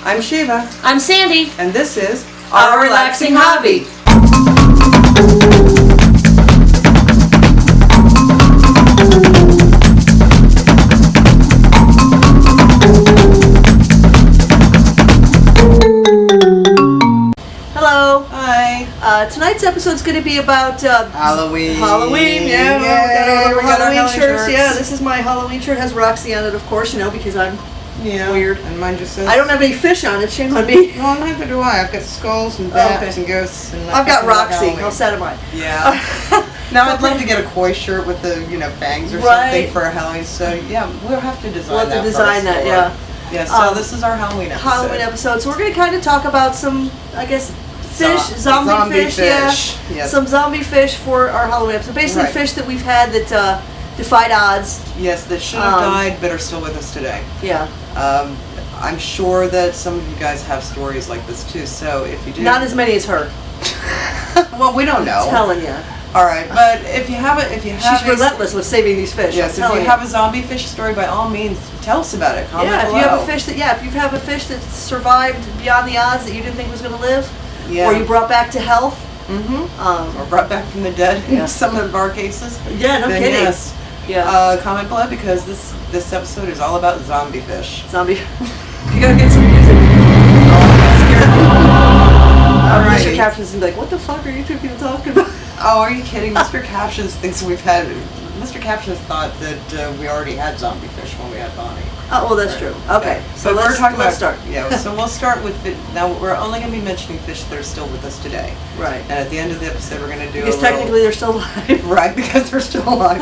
I'm Shiva. I'm Sandy. And this is Our Relaxing Hobby. Hello. Hi. Tonight's episode is going to be about Halloween. Halloween, yeah. Yay, We got our Halloween shirts. shirts. Yeah, this is my Halloween shirt. It has Roxy on it, of course, because I'm weird. And mine just says... I don't have any fish on it. Shame on me. Well, neither do I. I've got skulls and bats and ghosts. And I've got Roxy. Halloween. How sad am I? Yeah. Now I'd love to get a koi shirt with the fangs or something for Halloween. So yeah, we'll have to design that. We'll have to design that. Yeah. Yeah. So this is our Halloween episode. Halloween episode. So we're going to kind of talk about some, I guess, fish, zombie fish. Yeah. Yes. Some zombie fish for our Halloween episode. Basically, fish that we've had that defied odds. Yes, that should have died, but are still with us today. Yeah. I'm sure that some of you guys have stories like this too. So if you do, not as many as her. Well, we don't know. I'm telling you. All right, but if you have she's relentless with saving these fish. Yes, if you have a zombie fish story, by all means, tell us about it. Comment if below. you have a fish if you have a fish that survived beyond the odds that you didn't think was going to live, or you brought back to health, or brought back from the dead in some of our cases. Yeah, no then kidding. Yes. Yeah. Comment below because this episode is all about zombie fish. Zombie. You gotta get some music. Mr. Captions gonna be like, what the fuck are you two people talking about? Oh, are you kidding? Mr. Captions thinks we've had... Mr. Captions thought that we already had zombie fish when we had Bonnie. Oh, well, that's true. Okay, so let's start. Yeah, so we'll start with... Now, we're only going to be mentioning fish that are still with us today. Right. And at the end of the episode, we're going to do because technically they're still alive. Right, because they're still alive.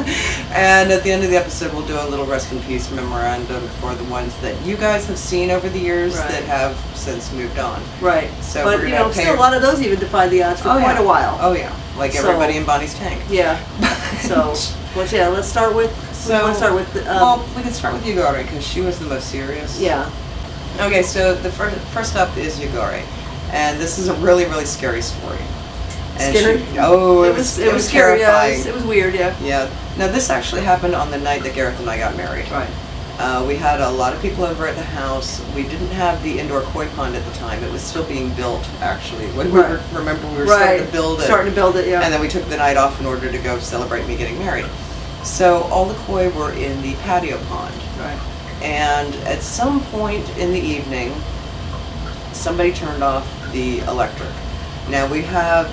And at the end of the episode, we'll do a little rest in peace memorandum for the ones that you guys have seen over the years that have since moved on. Right. So but, still a lot of those even defied the odds for quite a while. Oh, yeah. Like everybody in Bonnie's tank. Yeah. So, let's start with... well, we can start with Yagore because she was the most serious. Yeah. Okay, so the first up is Yagore, and this is a really, really scary story. And Scary? It was scary. Terrifying. Yeah, it was weird. Yeah. Yeah. Now this actually happened on the night that Gareth and I got married. Right. We had a lot of people over at the house. We didn't have the indoor koi pond at the time. It was still being built, actually. When we were starting to build it. Starting to build it, yeah. And then we took the night off in order to go celebrate me getting married. So all the koi were in the patio pond. Right. And at some point in the evening, somebody turned off the electric. Now we have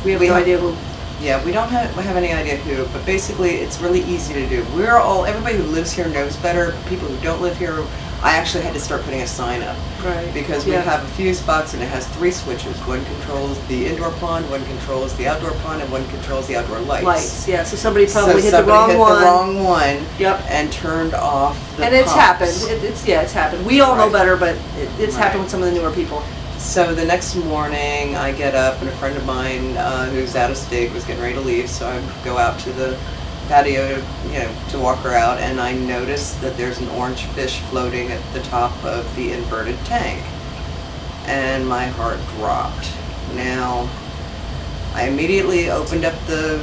no idea who. Yeah, we don't have any idea who, but basically it's really easy to do. Everybody who lives here knows better. People who don't live here, I actually had to start putting a sign up. Right. Because we have a few spots and it has 3 switches. One controls the indoor pond, one controls the outdoor pond, and one controls the outdoor lights. Lights, yeah. So somebody probably hit the wrong one. Yep. And turned off the And it's pumps. happened. It's happened. We all know better, but it's happened with some of the newer people. So the next morning I get up and a friend of mine who's out of state was getting ready to leave, so I go out to the patio to walk her out, and I notice that there's an orange fish floating at the top of the inverted tank. And my heart dropped. Now, I immediately opened up the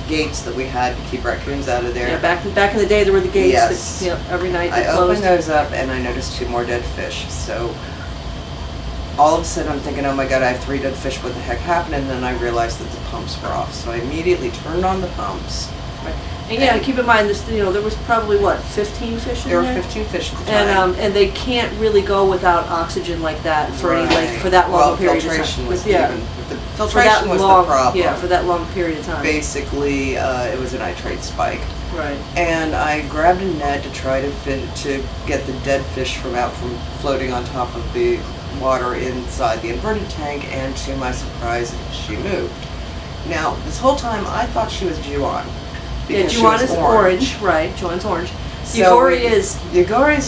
gates that we had to keep raccoons out of there. Yeah, back in the day there were the gates that every night they closed. I opened those up and I noticed 2 more dead fish. So all of a sudden I'm thinking, oh my god, I have 3 dead fish, what the heck happened? And then I realized that the pumps were off. So I immediately turned on the pumps. Right. And keep in mind this. There was probably 15 fish in there. There were 15 fish at the time. And they can't really go without oxygen like that for for that long period of time. The filtration was the problem. Yeah, for that long period of time. Basically, it was a nitrate spike. Right. And I grabbed a net to try to get the dead fish from floating on top of the water inside the inverted tank, and to my surprise, she moved. Now, this whole time I thought she was Juan. Yeah, Juan is orange, right? Juan's orange. So Yagore is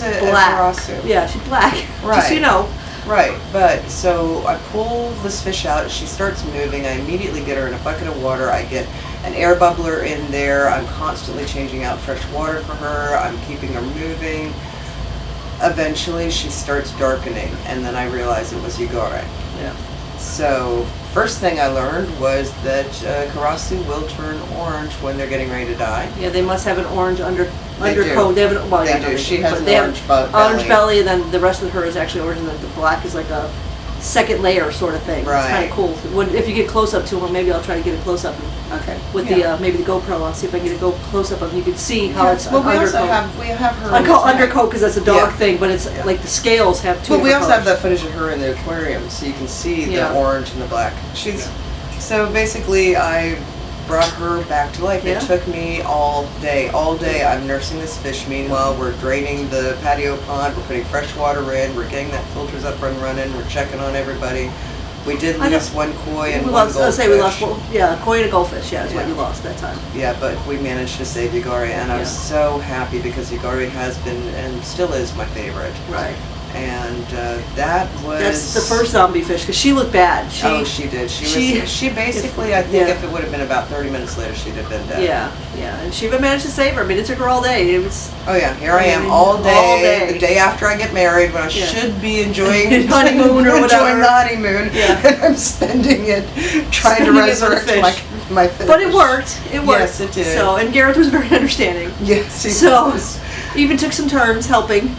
a black. Karasu. Yeah, she's black. Right. Just so you know. Right, but so I pull this fish out, she starts moving, I immediately get her in a bucket of water, I get an air bubbler in there, I'm constantly changing out fresh water for her, I'm keeping her moving. Eventually she starts darkening, and then I realize it was Yagore. Yeah. So, first thing I learned was that Karasu will turn orange when they're getting ready to die. Yeah, they must have an orange undercoat. They have an, well, they yeah, do. no, She has an they have orange belly, and then the rest of her is actually orange, and then the black is like a second layer sort of thing. Right. It's kind of cool. If you get close up to them, maybe I'll try to get a close up okay. with the maybe the GoPro. I'll see if I can get a close up of them. You can see how it's well, an we undercoat. also have her. I call undercoat because that's a dog Yeah. thing, but it's like the scales have two. Well, we also different have colors. that footage of her in the aquarium, so you can see Yeah. the orange and the black. So basically, I brought her back to life. Yeah. It took me all day. All day, I'm nursing this fish. Meanwhile, we're draining the patio pond. We're putting fresh water in. We're getting that filters up and running. We're checking on everybody. We did lose one koi and one goldfish. We lost one, yeah, koi and a goldfish. Yeah, is what Yeah. you lost that time. Yeah, but we managed to save Yagari, and I was so happy because Yagari has been and still is my favorite. Right. And that was... That's the first zombie fish, because she looked bad. She did. She basically, I think if it would have been about 30 minutes later, she'd have been dead. Yeah, yeah. And Shiva managed to save her. I mean, it took her all day. It was... Oh yeah, here I am all day, the day after I get married, when I should be enjoying honeymoon or whatever. Enjoying the honeymoon. Yeah. And I'm spending it trying to resurrect my fish. But it worked. It worked. Yes, it did. So, and Gareth was very understanding. Yes, he so, was. Even took some turns helping.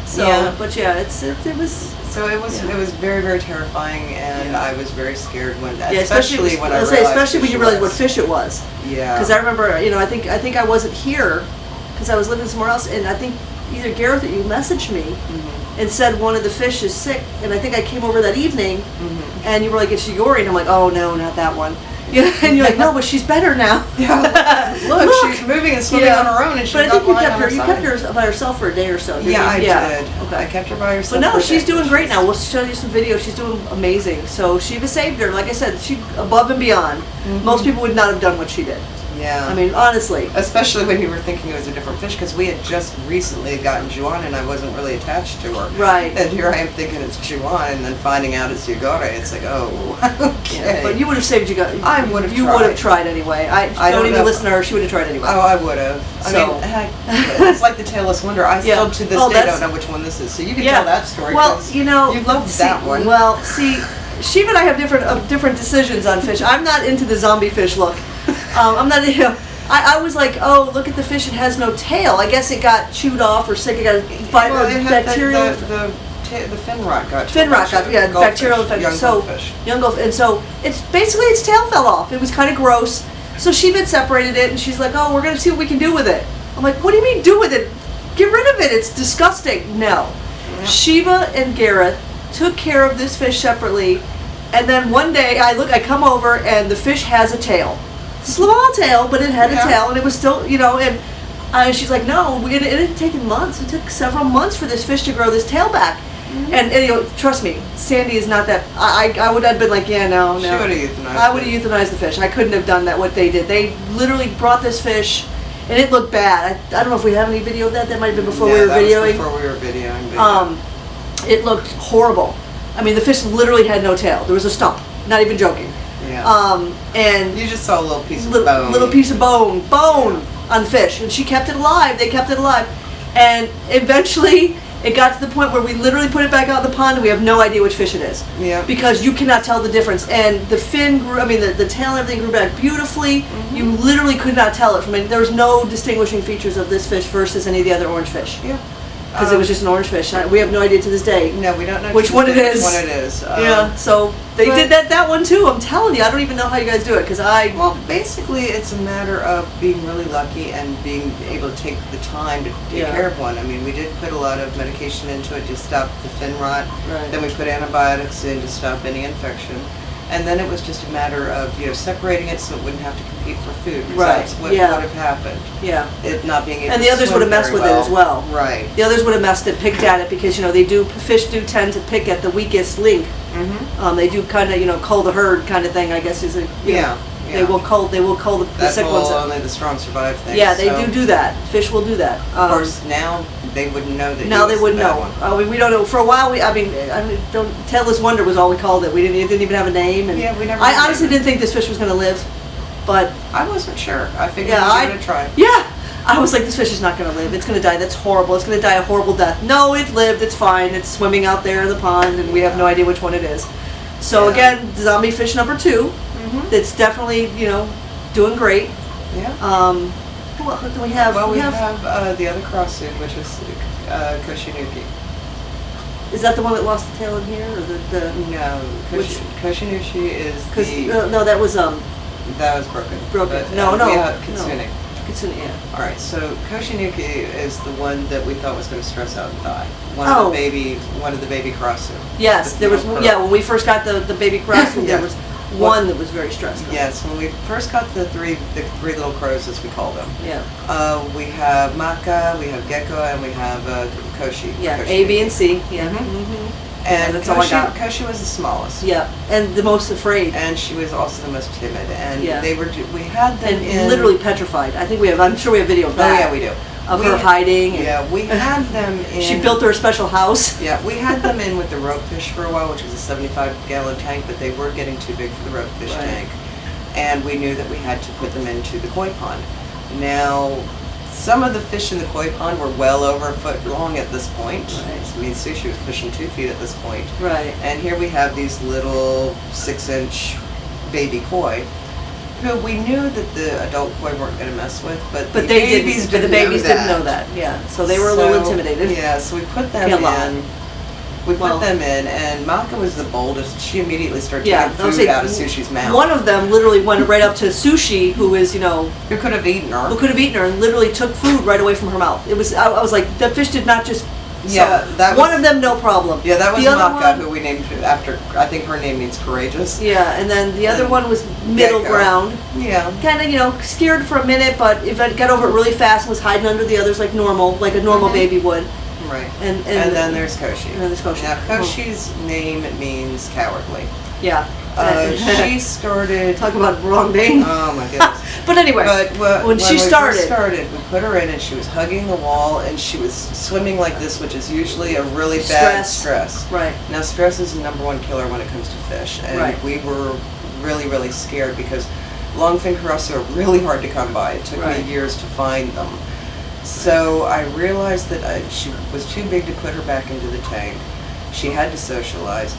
So, yeah. But yeah, it was. So it was very, very terrifying, and I was very scared when, especially when especially when you realized what fish it was. Yeah. Because I remember, I think I wasn't here because I was living somewhere else, and I think either Gareth or you messaged me and said one of the fish is sick, and I think I came over that evening, and you were like, "It's Yagori," and I'm like, "Oh no, not that one." Yeah, and you're like, "No, but she's better now." Yeah, look, she's moving and swimming on her own, and she's not lying on her side. But I think you kept her by herself for a day or so. Yeah, I did. Okay. I kept her by herself. But no, she's doing great now. We'll show you some videos. She's doing amazing. So Shiva saved her. Like I said, she above and beyond. Most people would not have done what she did. Yeah. I mean, honestly. Especially when you were thinking it was a different fish, because we had just recently gotten Juan, and I wasn't really attached to her. Right. And here I am thinking it's Juan, and then finding out it's Yagare. It's like, oh, okay. Yeah, but you would have saved Yagare. I would have tried. You would have tried anyway. I don't even listen to her. She would have tried anyway. Oh, I would have. I mean, heck, it's like the Tailless Wonder. I still to this day don't know which one this is. So you can tell that story. Well, you loved that one. Well, see, Shiva and I have different decisions on fish. I'm not into the zombie fish look. I'm not into. I was like, oh, look at the fish, it has no tail. I guess it got chewed off or sick, it got bacterial. The fin rot got bacterial infection. Young goldfish. And so it's basically its tail fell off. It was kind of gross. So Shiva separated it, and she's like, oh, we're going to see what we can do with it. I'm like, what do you mean do with it? Get rid of it, it's disgusting. No. Yeah. Shiva and Gareth took care of this fish separately, and then one day I come over, and the fish has a tail. Small tail, but it had a tail, and it was still, and she's like, no, it had taken months. It took several months for this fish to grow this tail back. And trust me, Sandy is not that, I would have been like, yeah, no. She would have euthanized I would have euthanized the fish. I couldn't have done that, what they did. They literally brought this fish, and it looked bad. I don't know if we have any video of that. That might have been before we were videoing. Before we were videoing. It looked horrible. I mean, the fish literally had no tail. There was a stump. Not even joking. Yeah. And you just saw a little piece of bone. Little piece of bone on the fish, and she kept it alive. They kept it alive, and eventually it got to the point where we literally put it back out in the pond, and we have no idea which fish it is. Yeah. Because you cannot tell the difference, and the fin grew. I mean, the tail and everything grew back beautifully. You literally could not tell it from it. There was no distinguishing features of this fish versus any of the other orange fish. Yeah. Because it was just an orange fish. We have no idea to this day. No, we don't know which one it is. Which one it is. Yeah, so they did that one too. I'm telling you, I don't even know how you guys do it Well, basically, it's a matter of being really lucky and being able to take the time to take care of one. I mean, we did put a lot of medication into it to stop the fin rot. Right. Then we put antibiotics in to stop any infection. And then it was just a matter of separating it so it wouldn't have to compete for food. Right. That's what would have happened. Yeah. It not being able and the others would have messed with it as well. Right. The others would have messed it, picked at it, because fish do tend to pick at the weakest link. They do kind of cull the herd kind of thing. I guess is They will cull the sick ones. Only the strong survive thing. Yeah, they do that. Fish will do that. Of course, now they wouldn't know that. Now they wouldn't know. We don't know. For a while, Tailless Wonder was all we called it. It didn't even have a name. And we never. I honestly didn't think this fish was going to live, but I wasn't sure. I figured we were going to try. Yeah, I was like, this fish is not going to live. It's going to die. That's horrible. It's going to die a horrible death. No, it lived. It's fine. It's swimming out there in the pond, and we have no idea which one it is. So again, zombie fish number 2. It's definitely doing great. Yeah. What do we have? Well, we have the other cross suit, which is Koshinuki. Is that the one that lost the tail in here, or the? No, Koshinuki is no, that was that was broken. Broken. But, No. We have Kitsune. No. Kitsune, yeah. All right, so Koshinuki is the one that we thought was going to stress out and die. One of the baby cross suit. Yes, there was. Yeah, when we first got the baby cross suit, Yeah. there was one that was very stressed out. Yes, when we first got the three little crows, as we call them. Yeah. We have Maka, we have Gecko, and we have Koshi. Yeah, Koshi. A, B, and C. Yeah. And that's all I got. Koshi was the smallest. Yeah, and the most afraid. And she was also the most timid. And Yeah. we had them And literally petrified. I think I'm sure we have video of that. Oh yeah, we do. Of her hiding. Yeah, we had them in. She built her a special house. Yeah, we had them in with the ropefish for a while, which was a 75-gallon tank, but they were getting too big for the ropefish tank. And we knew that we had to put them into the koi pond. Now, some of the fish in the koi pond were well over a foot long at this point. Right. I mean, sushi was pushing 2 feet at this point. Right. And here we have these little 6-inch baby koi, who we knew that the adult koi weren't going to mess with, but the babies didn't know that. Yeah, so they were a little intimidated. Yeah, so we put them in. We put them in, and Maka was the boldest. She immediately started taking food out of Sushi's mouth. One of them literally went right up to Sushi, who is, who could have eaten her. And literally took food right away from her mouth. It was, I was like, the fish did not just. Yeah, that was, one of them, no problem. Yeah, that was the Maka, who we named after. I think her name means courageous. Yeah, and then the other one was middle ground. Yeah. Kind of, scared for a minute, but if I got over it really fast and was hiding under the others like a normal baby would. Right. And then there's Koshi. And then there's Koshi. Now, Koshi's name means cowardly. Yeah. She started. Talk about wrong name. Oh my goodness. But anyway, when she started, we put her in and she was hugging the wall and she was swimming like this, which is usually a really bad stress. Right. Now, stress is the #1 killer when it comes to fish, and we were really, really scared because longfin karasu are really hard to come by. It took me years to find them. So I realized that she was too big to put her back into the tank. She had to socialize.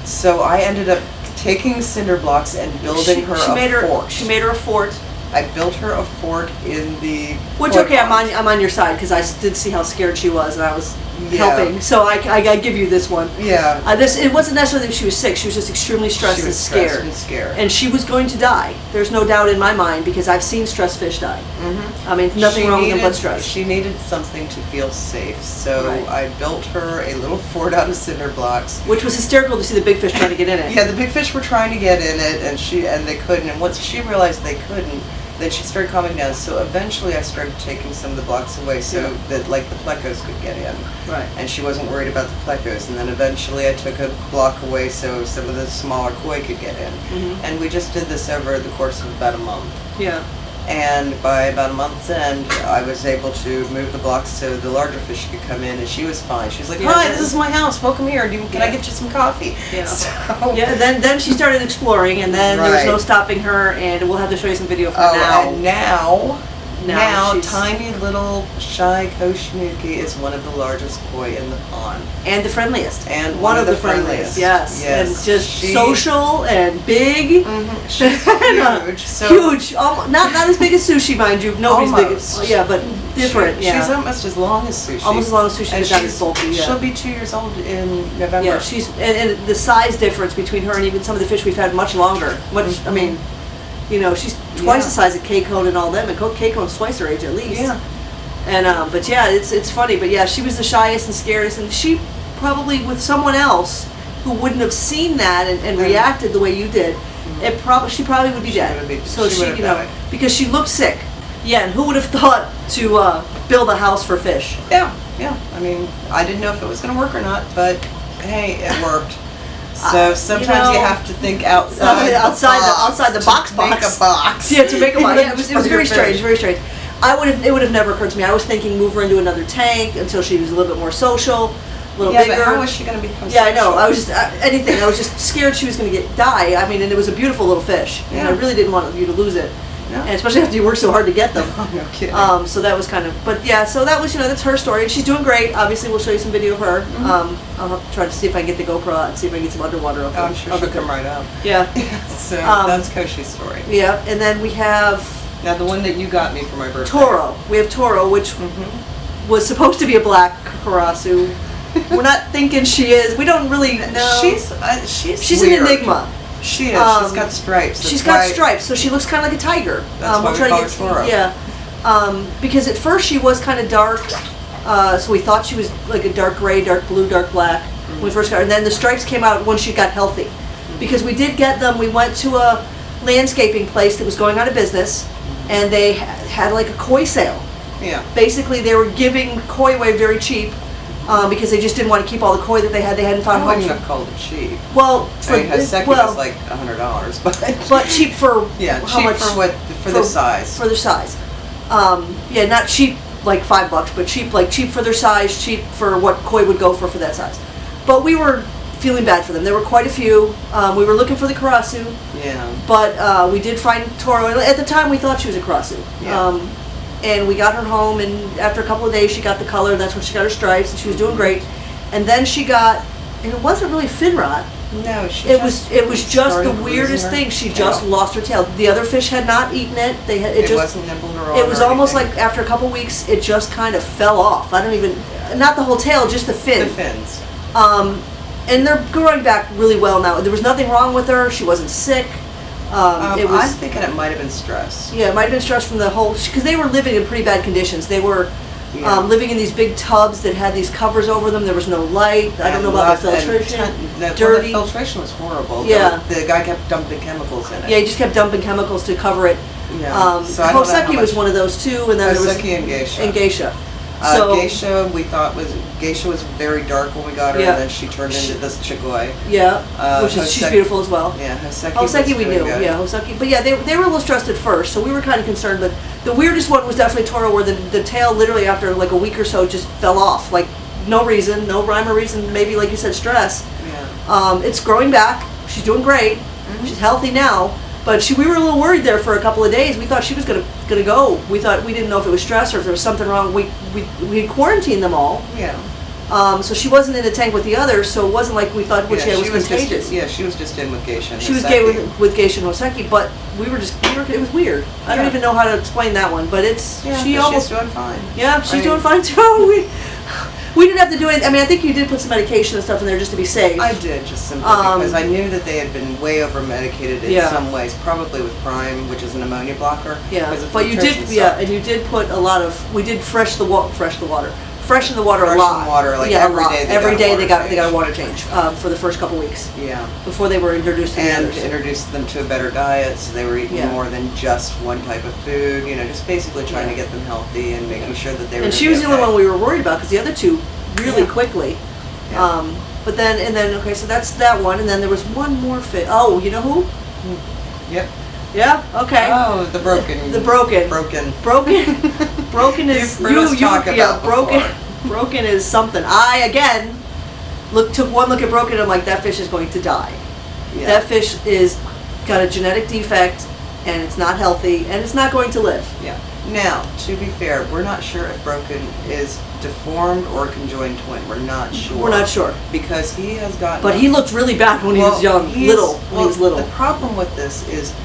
So I ended up taking cinder blocks and building her a fort. She made her a fort. I built her a fort in the. Which I'm on your side because I did see how scared she was and I was helping. So I give you this one. Yeah. It wasn't necessarily that she was sick. She was just extremely stressed and scared. And she was going to die. There's no doubt in my mind because I've seen stressed fish die. Mm-hmm. I mean, nothing wrong with them but stress. She needed something to feel safe, so I built her a little fort out of cinder blocks. Which was hysterical to see the big fish trying to get in it. Yeah, the big fish were trying to get in it, and they couldn't. And once she realized they couldn't, then she started calming down. So eventually I started taking some of the blocks away so that like the plecos could get in. Right. And she wasn't worried about the plecos. And then eventually I took a block away so some of the smaller koi could get in. Mm-hmm. And we just did this over the course of about a month. Yeah. And by about a month's end, I was able to move the blocks so the larger fish could come in, and she was fine. She was like, "Hi, this is my house. Welcome here. Can I get you some coffee?" Yeah. So, Then she started exploring, and then there was no stopping her. And we'll have to show you some video of her now. And now tiny little shy Koshinuki is one of the largest koi in the pond. And the friendliest. And one of the friendliest. Yes. And just social and big. Mm-hmm. She's huge. Huge. Not as big as Sushi, mind you. Nobody's big as, but different. She's almost as long as Sushi. Almost as long as Sushi, but not as bulky. Yeah. She'll be 2 years old in November. Yeah, and the size difference between her and even some of the fish we've had much longer. I mean, she's twice the size of K-Cone and all them, and K-Cone's twice her age at least. Yeah. And but it's funny, but yeah, she was the shyest and scariest, and she probably with someone else who wouldn't have seen that and reacted the way you did, she probably would be dead. So she because she looked sick. Yeah, and who would have thought to build a house for fish? Yeah. I mean, I didn't know if it was going to work or not, but hey, it worked. So sometimes you have to think outside the box. Make a box. Yeah, to make a box. Yeah, it was very strange, very strange. It would have never occurred to me. I was thinking move her into another tank until she was a little bit more social, a little bigger. But how was she going to become social? Yeah, I know. I was just anything. I was just scared she was going to die. I mean, and it was a beautiful little fish, and I really didn't want you to lose it. No. And especially after you work so hard to get them. No kidding. So that was but yeah, so that was, that's her story. And she's doing great. Obviously, we'll show you some video of her. Mm-hmm. I'll have to try to see if I can get the GoPro out and see if I can get some underwater of her. I'm sure she'll come right out. Yeah. So that's Koshi's story. Yeah, and then we have Now the one that you got me for my birthday. Toro. We have Toro, which was supposed to be a black Karasu. We're not thinking she is. We don't really know. She's an weird. enigma. She is. She's got stripes. She's got stripes, so she looks kind of like a tiger. That's why we call her Toro. Yeah. Because at first she was kind of dark, so we thought she was like a dark gray, dark blue, dark black when we first got her. And then the stripes came out once she got healthy. Because we did get them, we went to a landscaping place that was going out of business, and they had like a koi sale. Yeah. Basically, they were giving koi away very cheap because they just didn't want to keep all the koi that they had. They hadn't found I homes. wouldn't have called it cheap. Well, for Hoseki was like $100, but cheap for how cheap much? for the size. For their size. Yeah, not cheap like $5, but cheap for their size, cheap for what koi would go for that size. But we were feeling bad for them. There were quite a few. We were looking for the Karasu. Yeah. But we did find Toro. At the time, we thought she was a Karasu. Yeah. And we got her home, and after a couple of days, she got the color. That's when she got her stripes, and she was doing great. And then she got, and it wasn't really fin rot. No, it was just the weirdest thing. She just lost her tail. The other fish had not eaten it. It just wasn't nibbled or it was almost like after a couple weeks, it just kind of fell off. I don't even, not the whole tail, just the fin. The fins. And they're growing back really well now. There was nothing wrong with her. She wasn't sick. I'm thinking it might have been stress. Yeah, it might have been stress from the whole, because they were living in pretty bad conditions. They were living in these big tubs that had these covers over them. There was no light. I don't know about the filtration. Dirty. The filtration was horrible. Yeah. The guy kept dumping chemicals in it. Yeah, he just kept dumping chemicals to cover it. Yeah. So I don't know how Hoseki was one of those too, and then there was Hoseki and Geisha. Geisha. Geisha, we thought Geisha was very dark when we got her, and then she turned into this Chigoi. Yeah, she's beautiful as well. Yeah, Hoseki we knew. Good. Yeah, Hoseki. But yeah, they were a little stressed at first, so we were kind of concerned. But the weirdest one was definitely Toro, where the tail literally after like a week or so just fell off, like no reason, no rhyme or reason. Maybe like you said, stress. Yeah. It's growing back. She's doing great. Mm-hmm. She's healthy now. But we were a little worried there for a couple of days. We thought she was gonna go. We didn't know if it was stress or if there was something wrong. We had quarantined them all. Yeah. So she wasn't in a tank with the others, so it wasn't like we thought what she had was contagious. She was just in with Geisha and She was gay with Geisha and Hoseki, but it was weird. I don't even know how to explain that one, but she's doing fine. Yeah, she's doing fine too. We didn't have to do it. I mean, I think you did put some medication and stuff in there just to be safe. I did, just simply because I knew that they had been way over medicated in some ways, probably with Prime, which is an ammonia blocker. Yeah, but you did, and you did put a lot of. We did freshen the water a lot. Freshen the water, like every day they got a water change for the first couple weeks. Yeah. Before they were introduced to the others. And introduced them to a better diet, so they were eating more than just one type of food. Just basically trying to get them healthy and making sure that they were. And she was the only one we were worried about because the other two really quickly. Yeah. But then okay, so that's that one, and then there was one more fish. Oh, you know who? Yep. Yeah. Okay. Oh, the broken. Broken is broken is something. I again took one look at broken and I'm like, that fish is going to die. Yeah. That fish is got a genetic defect and it's not healthy and it's not going to live. Yeah. Now, to be fair, we're not sure if broken is deformed or a conjoined twin. We're not sure. We're not sure because he has gotten. But he looked really bad when he was young, When he was little. The problem with this is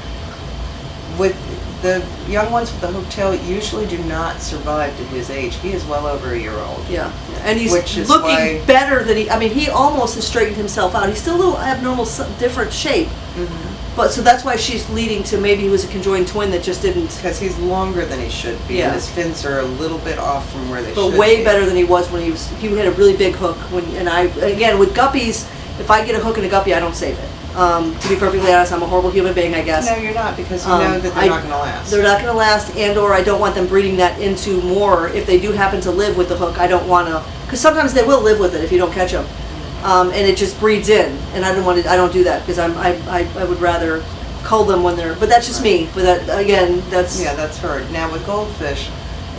with the young ones with the hooked tail usually do not survive to his age. He is well over a year old. Yeah, and he's looking better than he almost has straightened himself out. He's still a little abnormal, different shape. Mm-hmm. But so that's why she's leading to maybe he was a conjoined twin that just didn't. Because he's longer than he should be, and his fins are a little bit off from where they should be. But way better than he was when he had a really big hook. Again, with guppies, if I get a hook in a guppy, I don't save it. To be perfectly honest, I'm a horrible human being, I guess. No, you're not, because you know that they're not going to last. They're not going to last, or I don't want them breeding that into more. If they do happen to live with the hook, I don't want to, because sometimes they will live with it if you don't catch them, and it just breeds in, and I don't do that because I would rather cull them when they're. But that's just me. But that again, that's. Yeah, that's her. Now with goldfish,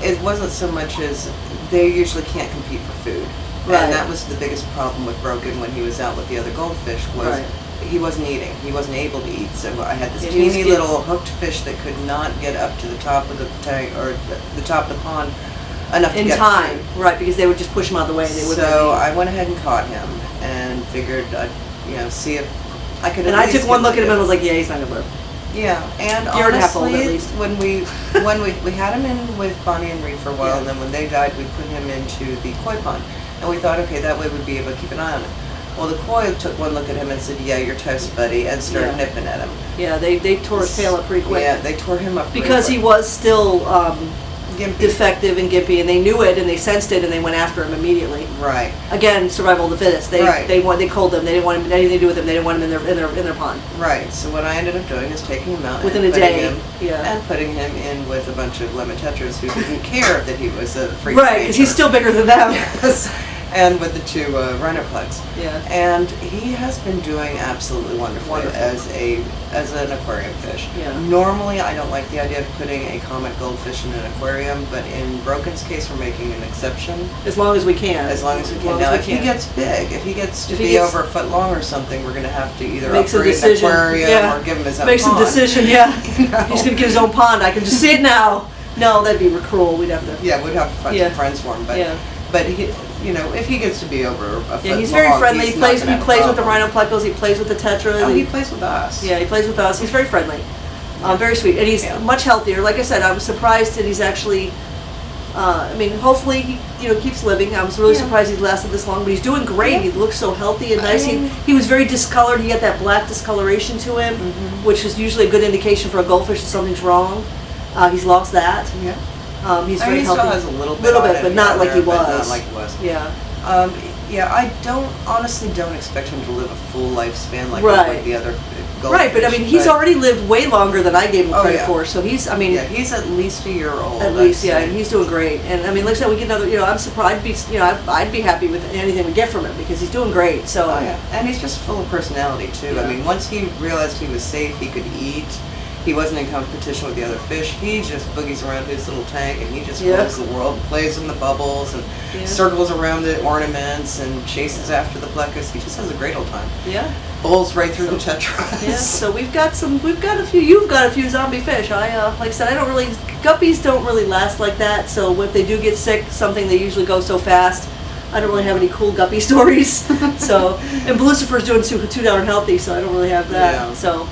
it wasn't so much as they usually can't compete for food, and that was the biggest problem with Broken when he was out with the other goldfish was. He wasn't eating. He wasn't able to eat. So I had this teeny little hooked fish that could not get up to the top of the tank or the top of the pond enough to get time. Right, because they would just push him out of the way. So I went ahead and caught him and figured I'd see if I could. And I took one look at him and was like, yeah, he's not gonna live. Yeah, and Year and a half old, at honestly, least. when we had him in with Bonnie and Reed for a while, and then when they died, we put him into the koi pond, and we thought, okay, that way we'd be able to keep an eye on him. Well, the koi took one look at him and said, "Yeah, you're toast, buddy," and started Yeah. nipping at him. Yeah, they tore his tail up pretty quick. Yeah, they tore him up Because he pretty was still quick. Gimpy. defective and gimpy, and they knew it, and they sensed it, and they went after him immediately. Right. Again, survival of the fittest. They Right. they called them. They didn't want him anything to do with him. They didn't want him in their pond. Right. So what I ended up doing is taking him out Within and a putting day, him, yeah. and putting him in with a bunch of lemon tetras who didn't care that he was a freak. Right, because he's still bigger than them. Yes. And with the two rhinoplex. Yeah. And he has been doing absolutely wonderfully Wonderful. as an aquarium fish. Yeah. Normally, I don't like the idea of putting a comet goldfish in an aquarium, but in Broken's case, we're making an exception. As long as we can. As long as we can. Now, if he gets big, if he gets to be over a foot long or something, we're going to have to either Makes a upgrade an decision. aquarium Yeah. or give him his own Makes pond. a decision, yeah. You know? He's going to get his own pond. I can just see it now. No, that'd be cruel. We'd have to. Yeah, we'd have to find Yeah. some friends for him, but Yeah. but he, you know, if he gets to be over a foot Yeah, he's long, very friendly. he's He not plays. gonna He have a plays with the problem. rhinoplecos. He plays with the tetras. Oh, and he plays with us. Yeah, he plays with us. He's very friendly. Very sweet, and he's Yeah. much healthier. Like I said, I was surprised that he's actually. I mean, hopefully he keeps living. I was really Yeah. surprised he lasted this long, but he's doing great. Yeah. He looks so healthy and I nice. mean- He was very discolored. He had that black discoloration to him, Mhm. which is usually a good indication for a goldfish that something's wrong. He's lost that. Yeah. He's I very mean, he healthy. still has a little bit on it, but not like he but was. Not like he was. Yeah. Yeah, I honestly don't expect him to live a full lifespan like Right. the other goldfish. Right, but I mean, he's already lived way longer than I gave him Oh, credit yeah. for. So he's, I mean, Yeah, he's at least a year old. at least, yeah, and he's doing great. And I mean, like I said, we get another. I'm surprised. I'd be happy with anything we get from him because he's doing great. So Oh yeah, and he's just full of personality too. Yeah. I mean, once he realized he was safe, he could eat. He wasn't in competition with the other fish. He just boogies around his little tank and he just Yeah. roams the world, plays in the bubbles and Yeah. circles around the ornaments and chases after the plecus. He just has a great old time. yeah, Bowls right through the tetras. yeah. So we've got a few. You've got a few zombie fish. Like I said, guppies don't really last like that. So if they do get sick, they usually go so fast. I don't really have any cool guppy stories. So, and Lucifer's doing two down and healthy, so I don't really have that. Yeah. So.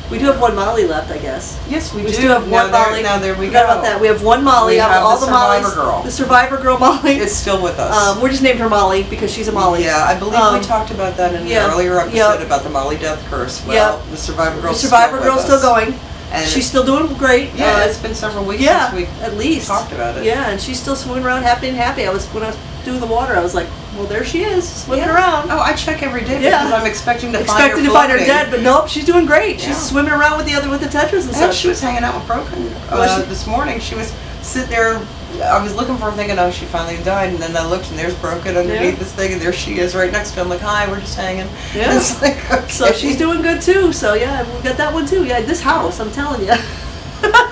We do have one Molly left, I guess. Yes, we We do. still have one Molly. Now there we Forgot go. about that. We have one Molly. We Out of have all the the Mollies, Survivor Girl. the Survivor Girl Molly. It's still with us. We're just named her Molly because she's a Molly. Yeah, I believe we talked about that in yeah, an earlier episode yeah. about the Molly death curse. Well, Yeah. the Survivor Girl. The Survivor Girl's still going. And She's still doing great. Yeah, it's been several weeks yeah, since we at least talked about it. Yeah, and she's still swimming around happy and happy. When I was doing the water, I was like, well, there she is, swimming around. Oh, I check every day Yeah. because I'm expecting to find her Dead, floating. but nope, she's doing great. Yeah. She's swimming around with the tetras and And stuff. she was hanging out with Broken Was she? this morning. She was sitting there. I was looking for her thinking, oh, she finally died. And then I looked and there's Broken underneath Yeah. this thing. And there she is right next to him. Like, hi, we're just hanging. Yeah. It's like, okay. So she's doing good too. So yeah, we got that one too. Yeah, this house, I'm telling you.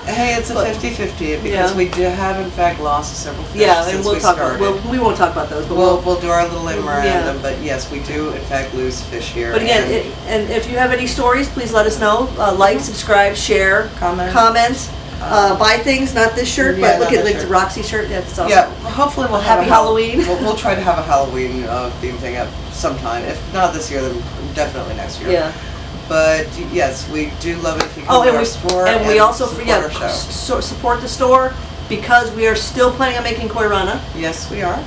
Hey, it's a But- 50-50 because Yeah. we have in fact lost several fish Yeah, since and we'll we talk started. about. We won't talk about those, but We'll do our little memorandum, Yeah. but yes, we do in fact lose fish here. But again, and and if you have any stories, please let us know. Like, subscribe, share, Comment. buy things. Not this shirt, Yeah, but look not at this like the shirt. Roxy shirt. That's awesome. yeah, hopefully we'll have Happy a Halloween. We'll try to have a Halloween theme thing up sometime. If not this year, then definitely next year. Yeah. But yes, we do love it if you come Oh, to and our store and we also support yeah our show. support the store because we are still planning on making koi rana. Yes, we are.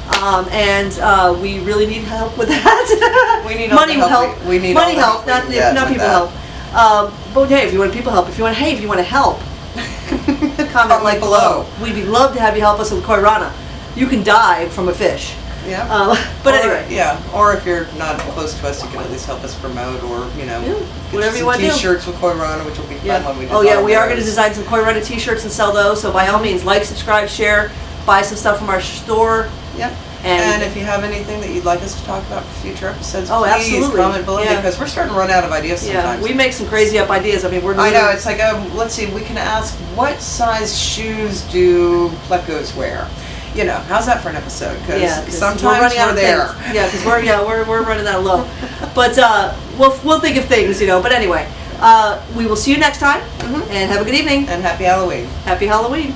And we really need help with that. We need all money the help we need money all the help, help we not can get not with people that. help. But hey, if you want people help, if you want to help, comment like below. We'd love to have you help us with koi rana. You can die from a fish. Yeah. But Or- anyway. Yeah, or if you're not close to us, you can at least help us promote, or Yeah, get whatever you some wanna do. T-shirts with Koi Rana, which will be fun when we Oh yeah, design we are going to those. design some koi rana t-shirts and sell those. So by all means, like, subscribe, share, buy some stuff from our store. Yep. And if you have anything that you'd like us to talk about for future episodes, Oh, please absolutely. comment below Yeah. because we're starting to run out of ideas Yeah, sometimes. we make some crazy up ideas. I mean, we're. I know, it's like, let's see, we can ask, what size shoes do plecos wear? You know, how's that for an episode? Because Yeah, 'cause sometimes running out we're of there. things. Yeah, because we're running out of low. But we'll think of things, But anyway, we will see you next time, and have a good evening. And happy Halloween. Happy Halloween.